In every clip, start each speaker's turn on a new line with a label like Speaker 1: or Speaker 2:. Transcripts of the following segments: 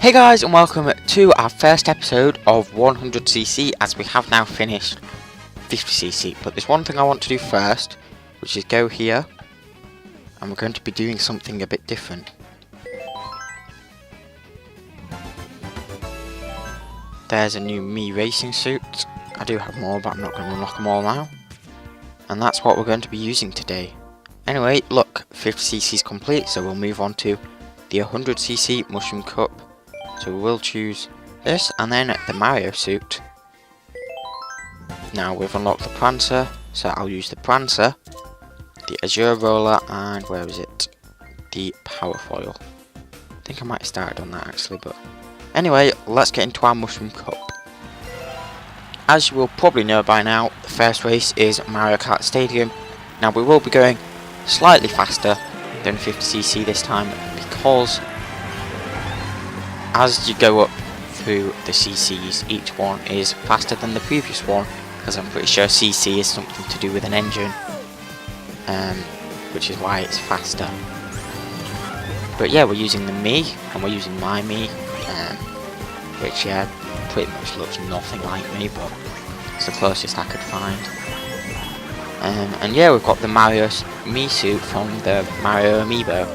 Speaker 1: Hey guys, and welcome to our first episode of 100cc, as we have now finished 50cc. But there's one thing I want to do first, which is go here, and we're going to be doing something a bit different. There's a new Mii racing suit. I do have more, but I'm not going to unlock them all now. And that's what we're going to be using today. Anyway, look, 50cc is complete, so we'll move on to the 100cc Mushroom Cup. So we will choose this, and then the Mario suit. Now we've unlocked the Prancer, so I'll use the Prancer, the Azure Roller, and where is it? The Power Foil. I think I might have started on that actually, but anyway, let's get into our Mushroom Cup. As you will probably know by now, the first race is Mario Kart Stadium. Now we will be going slightly faster than 50cc this time, because as you go up through the CCs, each one is faster than the previous one, because I'm pretty sure CC is something to do with an engine, which is why it's faster. But yeah, we're using the Mii, and we're using my Mii, which yeah, pretty much looks nothing like me, but it's the closest I could find. And yeah, we've got the Mario Mii Suit from the Mario Amiibo,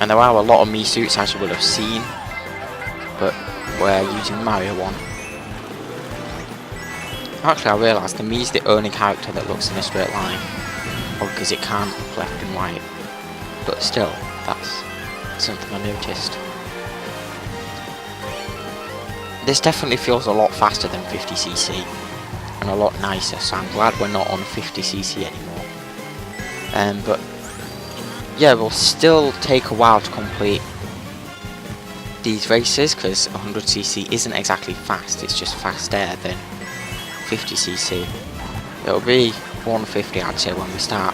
Speaker 1: and there are a lot of Mii Suits, as you will have seen, but we're using the Mario one. Actually, I realised the Mii's the only character that looks in a straight line, because it can't look left and right, but still, that's something I noticed. This definitely feels a lot faster than 50cc, and a lot nicer, so I'm glad we're not on 50cc anymore. But yeah, we'll still take a while to complete these races, because 100cc isn't exactly fast, it's just faster than 50cc. It'll be 150, I'd say, when we start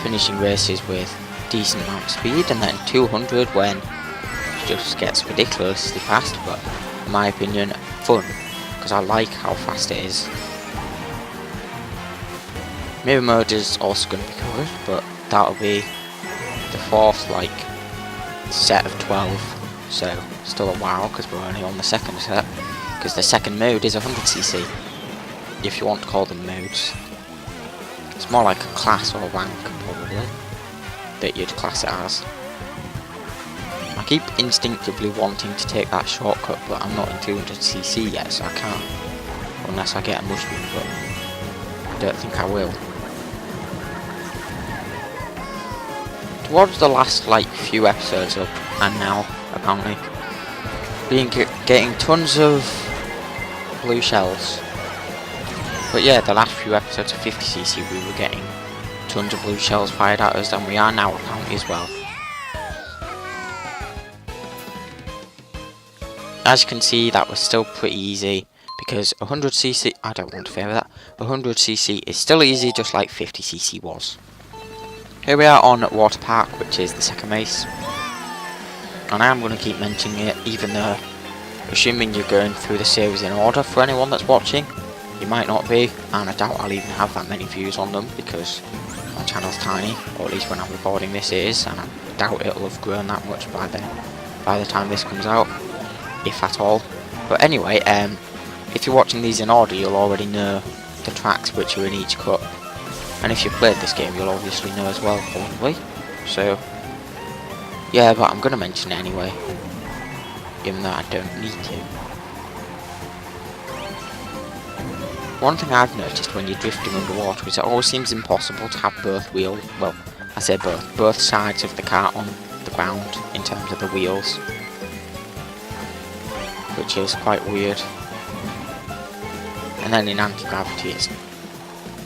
Speaker 1: finishing races with decent amount of speed, and then 200 when it just gets ridiculously fast, but in my opinion fun, because I like how fast it is. Mirror mode is also going to be good, but that'll be the fourth set of 12, so still a while, because we're only on the second set, because the second mode is 100cc, if you want to call them modes. It's more like a class or rank, probably, that you'd class it as. I keep instinctively wanting to take that shortcut, but I'm not in 200cc yet, so I can't, unless I get a mushroom, but I don't think I will. Towards the last few episodes up, and now apparently getting tons of blue shells. But yeah, the last few episodes of 50cc we were getting tons of blue shells fired at us, and we are now apparently as well. As you can see, that was still pretty easy, because 100cc, I don't want to favour that, 100cc is still easy, just like 50cc was. Here we are on Water Park, which is the second race, and I am going to keep mentioning it, even though, assuming you're going through the series in order for anyone that's watching, you might not be, and I doubt I'll even have that many views on them, because my channel's tiny, or at least when I'm recording this it is, and I doubt it'll have grown that much by the time this comes out, if at all. But anyway, if you're watching these in order, you'll already know the tracks which are in each cup. And if you've played this game, you'll obviously know as well, probably. So, yeah, but I'm going to mention it anyway, even though I don't need to. One thing I've noticed when you're drifting underwater is it always seems impossible to have both wheels, well, I say both sides of the car on the ground in terms of the wheels, which is quite weird. And then in anti-gravity it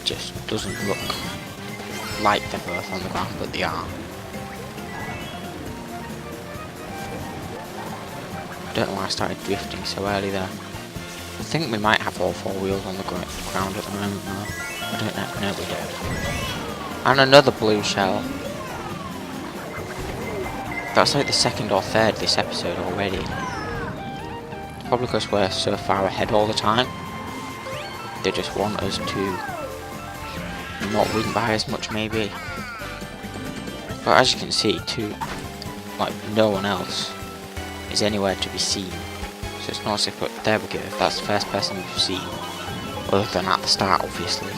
Speaker 1: just doesn't look like they're both on the ground, but they are. I don't know why I started drifting so early there. I think we might have all four wheels on the ground at the moment though. I don't know, no we don't. And another blue shell. That's like the second or third this episode already. Probably because we're so far ahead all the time. They just want us to not win by as much, maybe. But as you can see, no one else is anywhere to be seen. So it's not as if, but there we go, that's the first person we've seen. Other than at the start, obviously.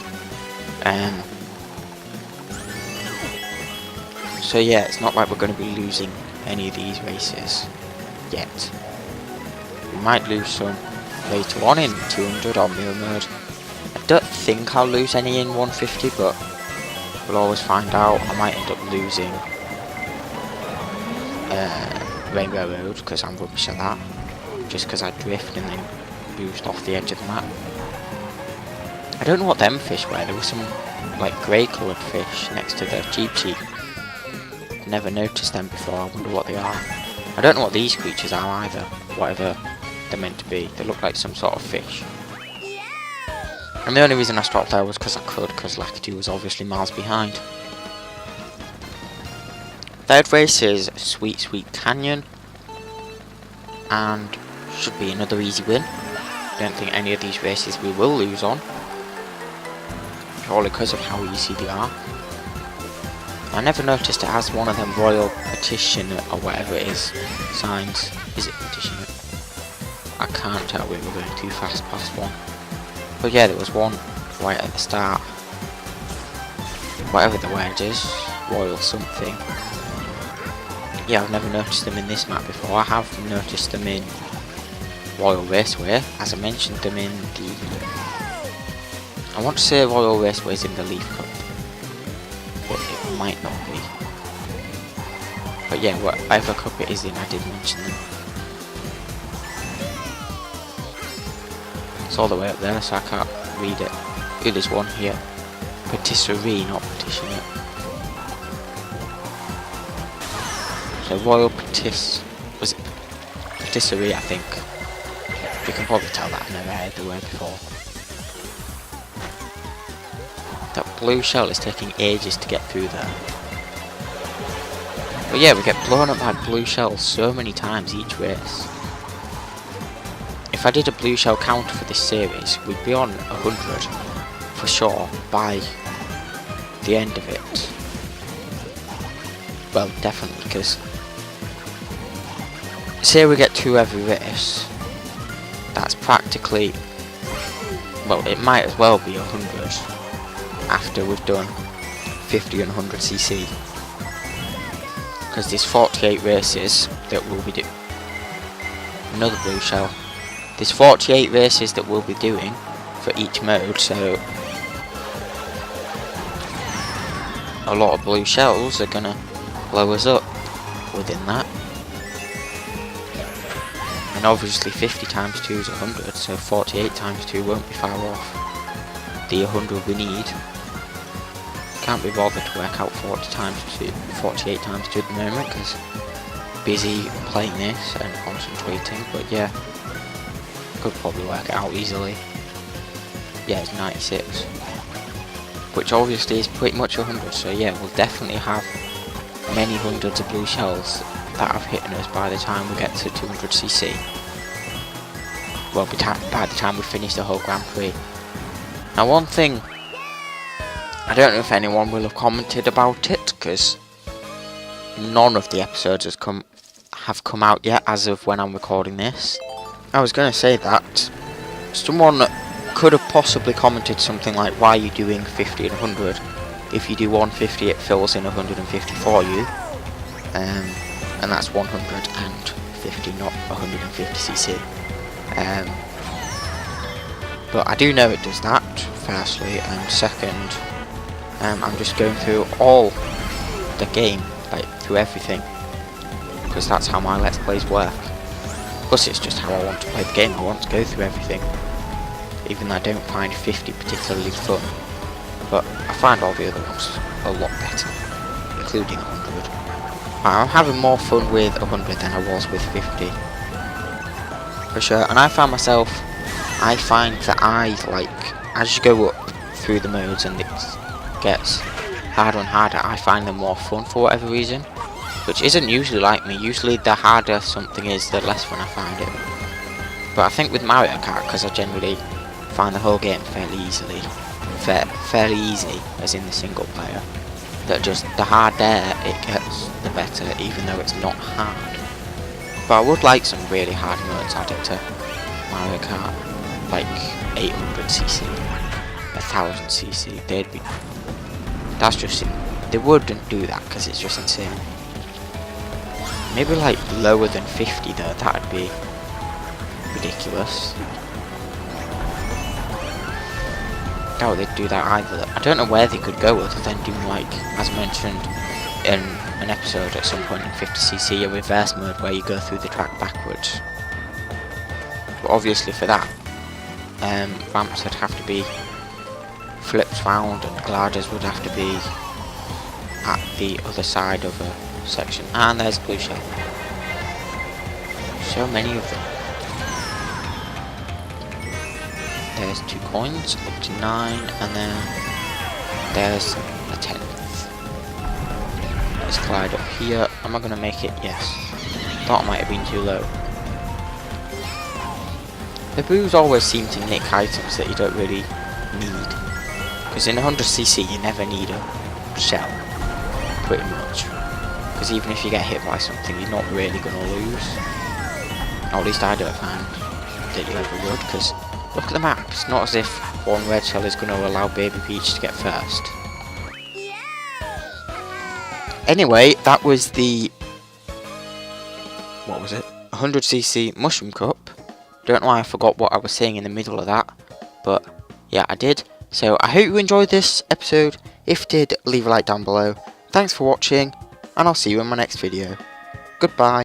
Speaker 1: So yeah, it's not like we're going to be losing any of these races yet. We might lose some later on in 200 or mirror mode. I don't think I'll lose any in 150, but we'll always find out. I might end up losing Rainbow Road because I'm rubbish at that. Just because I drift and then boost off the edge of the map. I don't know what them fish were. There were some like grey coloured fish next to the Cheep Cheep. Never noticed them before. I wonder what they are. I don't know what these creatures are either. Whatever they're meant to be. They look like some sort of fish. And the only reason I stopped there was because I could, because Lakitu was obviously miles behind. Third race is Sweet Sweet Canyon. And should be another easy win. Don't think any of these races we will lose on. Purely because of how easy they are. I never noticed it has one of them royal petition or whatever it is signs. Is it petition? I can't tell, we were going too fast past one. But yeah, there was one right at the start. Whatever the word is, royal something. Yeah, I've never noticed them in this map before. I have noticed them in Royal Raceway, as I mentioned them in the... I want to say Royal Raceway is in the Leaf Cup. But it might not be. But yeah, whatever cup it is in, I did mention them. It's all the way up there, so I can't read it. Oh, there's one here. Patisserie, not petitioner. So Royal was it Patisserie, I think. You can probably tell that I've never heard the word before. That blue shell is taking ages to get through there. But yeah, we get blown up by blue shells so many times each race. If I did a blue shell counter for this series, we'd be on 100 for sure by the end of it. Well, definitely, because say we get 2 every race, that's practically, well, it might as well be 100 after we've done 50 and 100cc, because there's 48 races that we'll be doing. Another blue shell. There's 48 races that we'll be doing for each mode, so a lot of blue shells are gonna blow us up within that. And obviously 50 times 2 is 100, so 48 times 2 won't be far off the 100 we need. Can't be bothered to work out 48 times 2 at the moment, because busy playing this and concentrating, but yeah, could probably work it out easily. Yeah, it's 96, which obviously is pretty much 100, so yeah, we'll definitely have many hundreds of blue shells that have hit us by the time we get to 200cc. Well, by the time we finish the whole Grand Prix. Now, one thing, I don't know if anyone will have commented about it, because none of the episodes have come out yet as of when I'm recording this. I was going to say that someone could have possibly commented something like, why are you doing 50 and 100? If you do 150 it fills in 150 for you. And that's 150, not 150cc. But I do know it does that, firstly, and second, I'm just going through all the game, like through everything, because that's how my Let's Plays work. Plus it's just how I want to play the game. I want to go through everything, even though I don't find 50 particularly fun, but I find all the other ones a lot better, including 100. I'm having more fun with 100 than I was with 50, for sure. And I find that I like, as you go up through the modes and it gets harder and harder, I find them more fun for whatever reason, which isn't usually like me. Usually the harder something is, the less fun I find it. But I think with Mario Kart, because I generally find the whole game fairly easy, as in the single player, that just the harder it gets, the better, even though it's not hard. But I would like some really hard modes added to Mario Kart, like 800cc, 1000cc. They'd be. That's just. They wouldn't do that because it's just insane. Maybe like lower than 50 though. That'd be ridiculous. Doubt they'd do that either. I don't know where they could go other than doing, like, as mentioned in an episode at some point in 50cc, a reverse mode where you go through the track backwards. But obviously for that, ramps would have to be flips round and gliders would have to be at the other side of a section. And there's a blue shell. So many of them. There's 2 coins, up to 9, and then there's a 10th. Let's glide up here. Am I going to make it? Yes. Thought I might have been too low. The boos always seem to nick items that you don't really need. Because in 100cc you never need a shell, pretty much. Because even if you get hit by something, you're not really going to lose. Or at least I don't find that you ever would, because look at the map. It's not as if one red shell is going to allow Baby Peach to get first. Anyway, that was the... what was it? 100cc Mushroom Cup. Don't know why I forgot what I was saying in the middle of that. But, yeah, I did. So, I hope you enjoyed this episode. If you did, leave a like down below. Thanks for watching, and I'll see you in my next video. Goodbye.